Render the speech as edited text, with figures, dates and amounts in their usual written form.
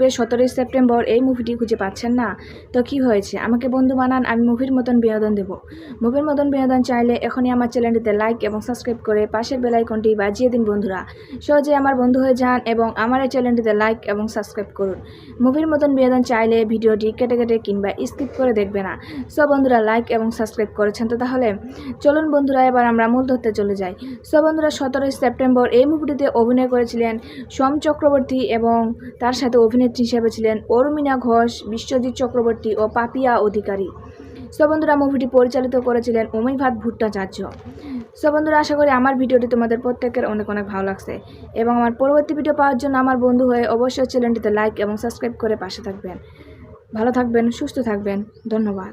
আসবে 17 সেপ্টেম্বর, এই মুভিটি খুঁজে পাচ্ছেন না? তো কি হয়েছে, আমাকে বন্ধু বানান, আমি মুভির মতন বিনোদন দেব। মুভির মতন বিনোদন চাইলে এখনই আমার চ্যানেলটিতে লাইক এবং সাবস্ক্রাইব করে পাশের বেল আইকনটি বাজিয়ে দিন বন্ধুরা। সহজে আমার বন্ধু হয়ে যান এবং আমার এই চ্যানেলটিতে লাইক এবং সাবস্ক্রাইব করুন। মুভির মতন বিনোদন চাইলে ভিডিওটি কেটে কেটে কিংবা স্কিপ করে দেখবে না। সব বন্ধুরা লাইক এবং সাবস্ক্রাইব করেছেন তো? তাহলে চলুন বন্ধুরা, এবার আমরা মূল তথ্যে চলে যাই। সব বন্ধুরা, 17 সেপ্টেম্বর এই মুভিটিতে অভিনয় করেছিলেন সোম চক্রবর্তী এবং তার সাথে অভিনেত্রী হিসেবে ছিলেন অরুমিনা ঘোষ, বিশ্বজিৎ চক্রবর্তী ও পাপিয়া অধিকারী। সব বন্ধুরা, মুভিটি পরিচালিত করেছিলেন অমিতাভ ভট্টাচার্য। সব বন্ধুরা, আশা করি আমার ভিডিওটি তোমাদের প্রত্যেকের অনেক অনেক ভালো লাগছে এবং আমার পরবর্তী ভিডিও পাওয়ার জন্য আমার বন্ধু হয়ে অবশ্যই চ্যানেলটিতে লাইক এবং সাবস্ক্রাইব করে পাশে থাকবেন। ভালো থাকবেন, সুস্থ থাকবেন, ধন্যবাদ।